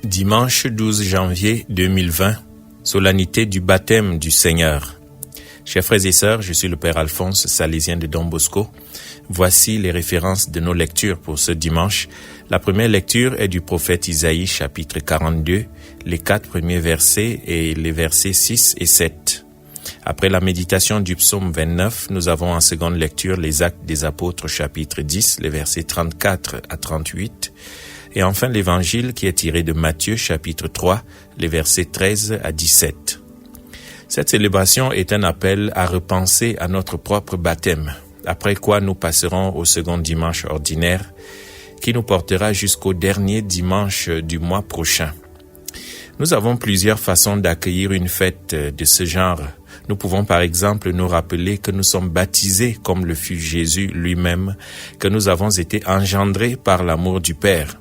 Dimanche 12 janvier 2020, solennité du baptême du Seigneur. Chers frères et sœurs, je suis le Père Alphonse, salésien de Don Bosco. Voici les références de nos lectures pour ce dimanche. La première lecture est du prophète Isaïe, chapitre 42, les 4 premiers versets et les versets 6 et 7. Après la méditation du psaume 29, nous avons en seconde lecture les Actes des Apôtres, chapitre 10, les versets 34 à 38. Et enfin l'évangile qui est tiré de Matthieu, chapitre 3, les versets 13 à 17. Cette célébration est un appel à repenser à notre propre baptême, après quoi nous passerons au second dimanche ordinaire, qui nous portera jusqu'au dernier dimanche du mois prochain. Nous avons plusieurs façons d'accueillir une fête de ce genre. Nous pouvons par exemple nous rappeler que nous sommes baptisés comme le fut Jésus lui-même, que nous avons été engendrés par l'amour du Père.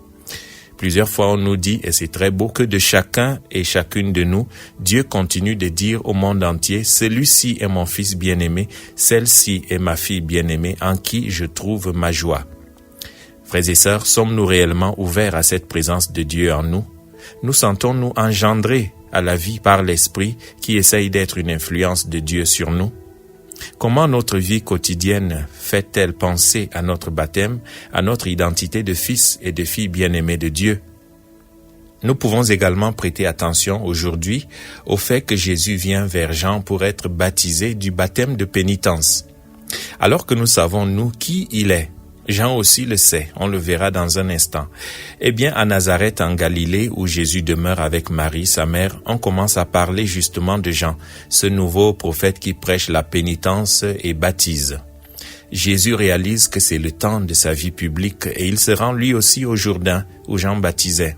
Plusieurs fois on nous dit, et c'est très beau, que de chacun et chacune de nous, Dieu continue de dire au monde entier, celui-ci est mon fils bien-aimé, celle-ci est ma fille bien-aimée, en qui je trouve ma joie. Frères et sœurs, sommes-nous réellement ouverts à cette présence de Dieu en nous? Nous sentons-nous engendrés à la vie par l'Esprit qui essaye d'être une influence de Dieu sur nous? Comment notre vie quotidienne fait-elle penser à notre baptême, à notre identité de fils et de filles bien-aimés de Dieu? Nous pouvons également prêter attention aujourd'hui au fait que Jésus vient vers Jean pour être baptisé du baptême de pénitence. Alors que nous savons, nous, qui il est, Jean aussi le sait, on le verra dans un instant. Eh bien, à Nazareth, en Galilée, où Jésus demeure avec Marie, sa mère, on commence à parler justement de Jean, ce nouveau prophète qui prêche la pénitence et baptise. Jésus réalise que c'est le temps de sa vie publique et il se rend lui aussi au Jourdain, où Jean baptisait.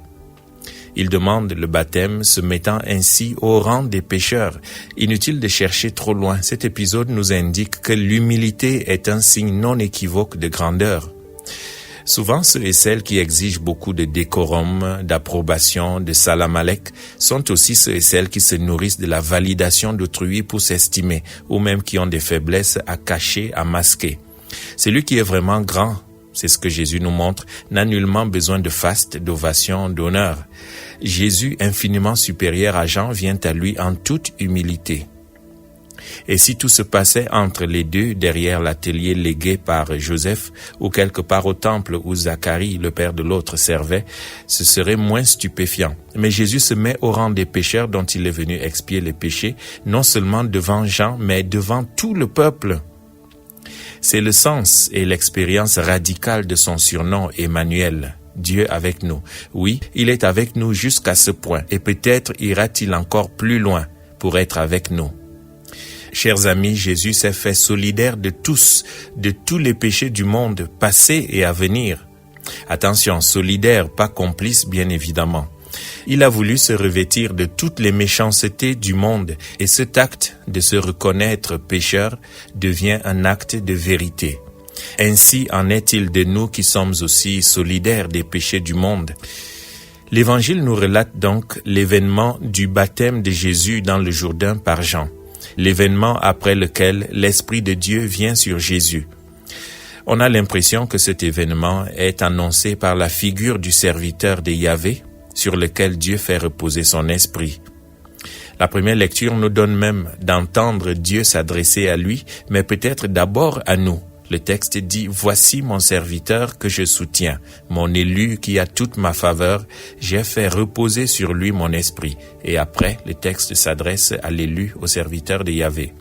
Il demande le baptême, se mettant ainsi au rang des pécheurs. Inutile de chercher trop loin. Cet épisode nous indique que l'humilité est un signe non équivoque de grandeur. Souvent, ceux et celles qui exigent beaucoup de décorum, d'approbation, de salam alek, sont aussi ceux et celles qui se nourrissent de la validation d'autrui pour s'estimer, ou même qui ont des faiblesses à cacher, à masquer. Celui qui est vraiment grand, c'est ce que Jésus nous montre, n'a nullement besoin de faste, d'ovation, d'honneur. Jésus, infiniment supérieur à Jean, vient à lui en toute humilité. Et si tout se passait entre les deux, derrière l'atelier légué par Joseph, ou quelque part au temple où Zacharie, le père de l'autre, servait, ce serait moins stupéfiant. Mais Jésus se met au rang des pécheurs dont il est venu expier les péchés, non seulement devant Jean, mais devant tout le peuple. C'est le sens et l'expérience radicale de son surnom Emmanuel, Dieu avec nous. Oui, il est avec nous jusqu'à ce point, et peut-être ira-t-il encore plus loin pour être avec nous. Chers amis, Jésus s'est fait solidaire de tous les péchés du monde, passés et à venir. Attention, solidaire, pas complice, bien évidemment. Il a voulu se revêtir de toutes les méchancetés du monde et cet acte de se reconnaître pécheur devient un acte de vérité. Ainsi en est-il de nous qui sommes aussi solidaires des péchés du monde. L'Évangile nous relate donc l'événement du baptême de Jésus dans le Jourdain par Jean, l'événement après lequel l'Esprit de Dieu vient sur Jésus. On a l'impression que cet événement est annoncé par la figure du serviteur de Yahvé, sur lequel Dieu fait reposer son esprit. La première lecture nous donne même d'entendre Dieu s'adresser à lui, mais peut-être d'abord à nous. Le texte dit « Voici mon serviteur que je soutiens, mon élu qui a toute ma faveur, j'ai fait reposer sur lui mon esprit. » Et après, le texte s'adresse à l'élu, au serviteur de Yahvé.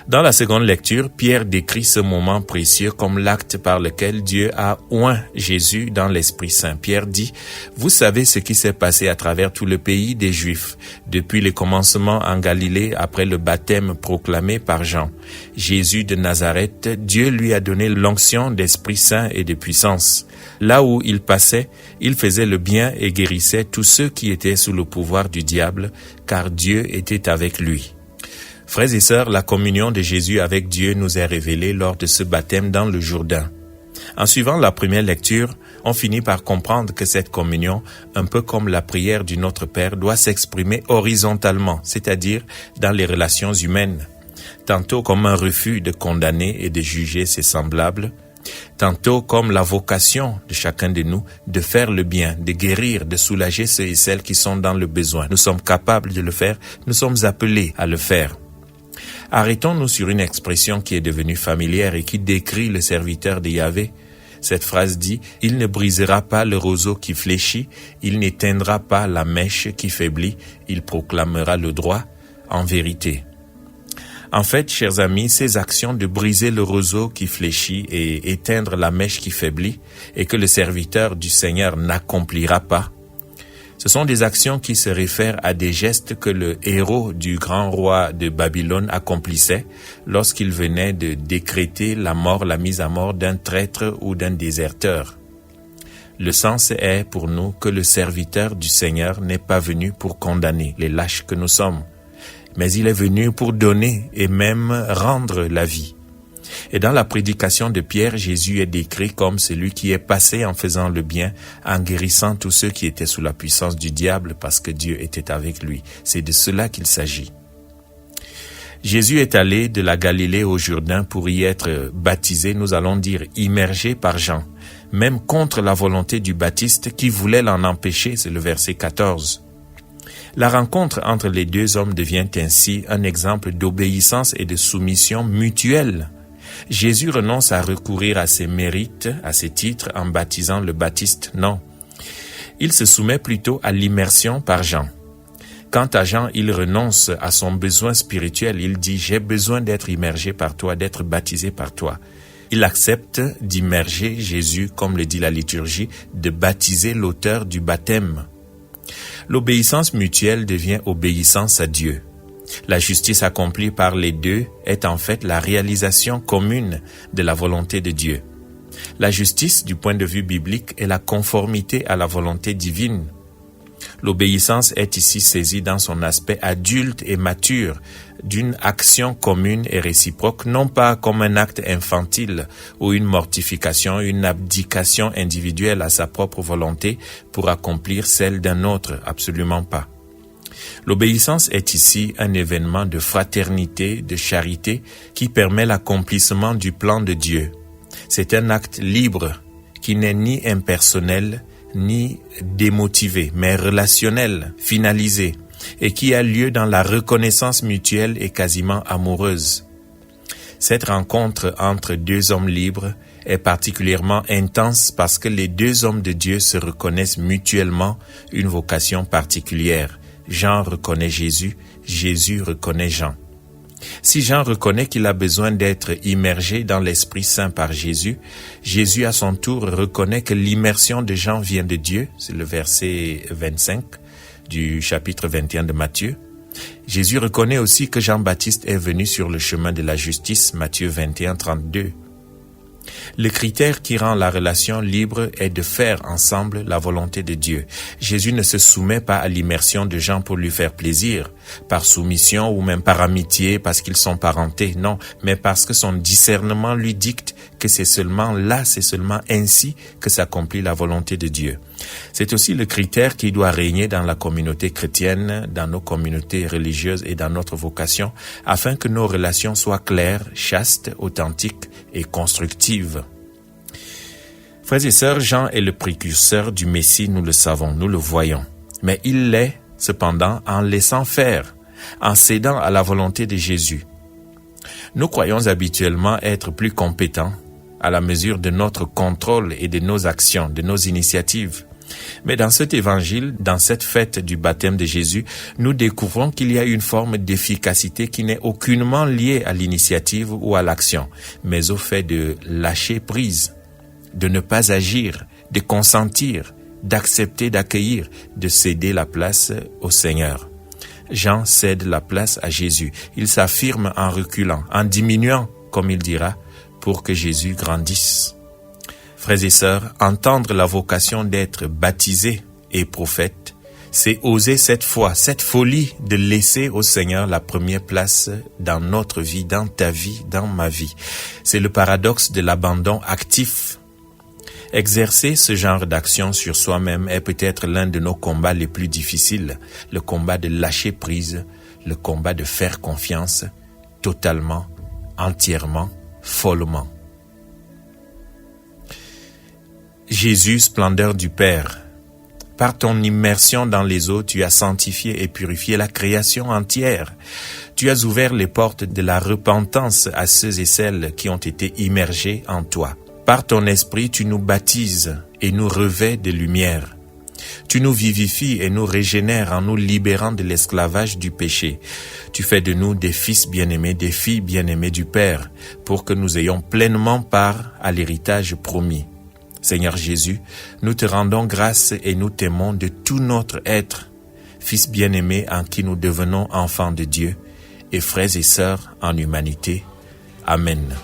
Dans la seconde lecture, Pierre décrit ce moment précieux comme l'acte par lequel Dieu a oint Jésus dans l'Esprit Saint. Pierre dit, « Vous savez ce qui s'est passé à travers tout le pays des Juifs, depuis le commencement en Galilée après le baptême proclamé par Jean. Jésus de Nazareth, Dieu lui a donné l'onction d'Esprit Saint et de puissance. Là où il passait, il faisait le bien et guérissait tous ceux qui étaient sous le pouvoir du diable, car Dieu était avec lui. » Frères et sœurs, la communion de Jésus avec Dieu nous est révélée lors de ce baptême dans le Jourdain. En suivant la première lecture, on finit par comprendre que cette communion, un peu comme la prière du Notre Père, doit s'exprimer horizontalement, c'est-à-dire dans les relations humaines. Tantôt comme un refus de condamner et de juger ses semblables, Tantôt comme la vocation de chacun de nous de faire le bien, de guérir, de soulager ceux et celles qui sont dans le besoin. Nous sommes capables de le faire, nous sommes appelés à le faire. Arrêtons-nous sur une expression qui est devenue familière et qui décrit le serviteur de Yahvé. Cette phrase dit « Il ne brisera pas le roseau qui fléchit, il n'éteindra pas la mèche qui faiblit, il proclamera le droit en vérité. » En fait, chers amis, ces actions de briser le roseau qui fléchit et éteindre la mèche qui faiblit et que le serviteur du Seigneur n'accomplira pas, ce sont des actions qui se réfèrent à des gestes que le héros du grand roi de Babylone accomplissait lorsqu'il venait de décréter la mise à mort d'un traître ou d'un déserteur. Le sens est pour nous que le serviteur du Seigneur n'est pas venu pour condamner les lâches que nous sommes, mais il est venu pour donner et même rendre la vie. Et dans la prédication de Pierre, Jésus est décrit comme celui qui est passé en faisant le bien, en guérissant tous ceux qui étaient sous la puissance du diable parce que Dieu était avec lui. C'est de cela qu'il s'agit. Jésus est allé de la Galilée au Jourdain pour y être baptisé, nous allons dire immergé par Jean, même contre la volonté du Baptiste qui voulait l'en empêcher, c'est le verset 14. La rencontre entre les deux hommes devient ainsi un exemple d'obéissance et de soumission mutuelle. Jésus renonce à recourir à ses mérites, à ses titres en baptisant le Baptiste, non. Il se soumet plutôt à l'immersion par Jean. Quant à Jean, il renonce à son besoin spirituel. Il dit « J'ai besoin d'être immergé par toi, d'être baptisé par toi ». Il accepte d'immerger Jésus, comme le dit la liturgie, de baptiser l'auteur du baptême. L'obéissance mutuelle devient obéissance à Dieu. La justice accomplie par les deux est en fait la réalisation commune de la volonté de Dieu. La justice, du point de vue biblique, est la conformité à la volonté divine. L'obéissance est ici saisie dans son aspect adulte et mature, d'une action commune et réciproque, non pas comme un acte infantile ou une mortification, une abdication individuelle à sa propre volonté pour accomplir celle d'un autre, absolument pas. L'obéissance est ici un événement de fraternité, de charité, qui permet l'accomplissement du plan de Dieu. C'est un acte libre, qui n'est ni impersonnel, ni démotivé, mais relationnel, finalisé, et qui a lieu dans la reconnaissance mutuelle et quasiment amoureuse. Cette rencontre entre deux hommes libres est particulièrement intense parce que les deux hommes de Dieu se reconnaissent mutuellement une vocation particulière. Jean reconnaît Jésus, Jésus reconnaît Jean. Si Jean reconnaît qu'il a besoin d'être immergé dans l'Esprit Saint par Jésus, Jésus à son tour reconnaît que l'immersion de Jean vient de Dieu, c'est le verset 25 du chapitre 21 de Matthieu. Jésus reconnaît aussi que Jean-Baptiste est venu sur le chemin de la justice, Matthieu 21, 32. Le critère qui rend la relation libre est de faire ensemble la volonté de Dieu. Jésus ne se soumet pas à l'immersion de Jean pour lui faire plaisir, par soumission ou même par amitié parce qu'ils sont parentés, non, mais parce que son discernement lui dicte que c'est seulement ainsi que s'accomplit la volonté de Dieu. C'est aussi le critère qui doit régner dans la communauté chrétienne, dans nos communautés religieuses et dans notre vocation, afin que nos relations soient claires, chastes, authentiques et constructives. Frères et sœurs, Jean est le précurseur du Messie, nous le savons, nous le voyons. Mais il l'est, cependant, en laissant faire, en cédant à la volonté de Jésus. Nous croyons habituellement être plus compétents à la mesure de notre contrôle et de nos actions, de nos initiatives. Mais dans cet évangile, dans cette fête du baptême de Jésus, nous découvrons qu'il y a une forme d'efficacité qui n'est aucunement liée à l'initiative ou à l'action, mais au fait de lâcher prise, de ne pas agir, de consentir, d'accepter, d'accueillir, de céder la place au Seigneur. Jean cède la place à Jésus. Il s'affirme en reculant, en diminuant, comme il dira, pour que Jésus grandisse. Frères et sœurs, entendre la vocation d'être baptisé et prophète, c'est oser cette foi, cette folie de laisser au Seigneur la première place dans notre vie, dans ta vie, dans ma vie. C'est le paradoxe de l'abandon actif. Exercer ce genre d'action sur soi-même est peut-être l'un de nos combats les plus difficiles, le combat de lâcher prise, le combat de faire confiance totalement, entièrement, follement. Jésus, splendeur du Père, par ton immersion dans les eaux, tu as sanctifié et purifié la création entière. Tu as ouvert les portes de la repentance à ceux et celles qui ont été immergés en toi. Par ton esprit, tu nous baptises et nous revêts de lumière. Tu nous vivifies et nous régénères en nous libérant de l'esclavage du péché. Tu fais de nous des fils bien-aimés, des filles bien-aimées du Père, pour que nous ayons pleinement part à l'héritage promis. Seigneur Jésus, nous te rendons grâce et nous t'aimons de tout notre être, fils bien-aimés en qui nous devenons enfants de Dieu et frères et sœurs en humanité. Amen.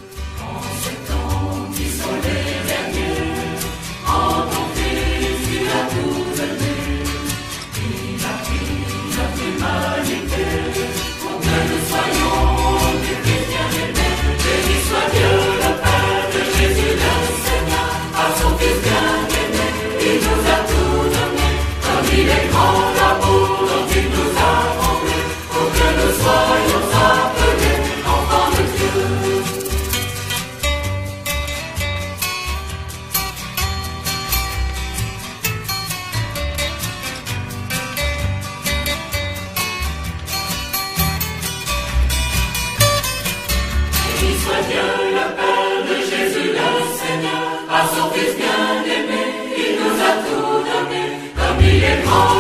Il est grand.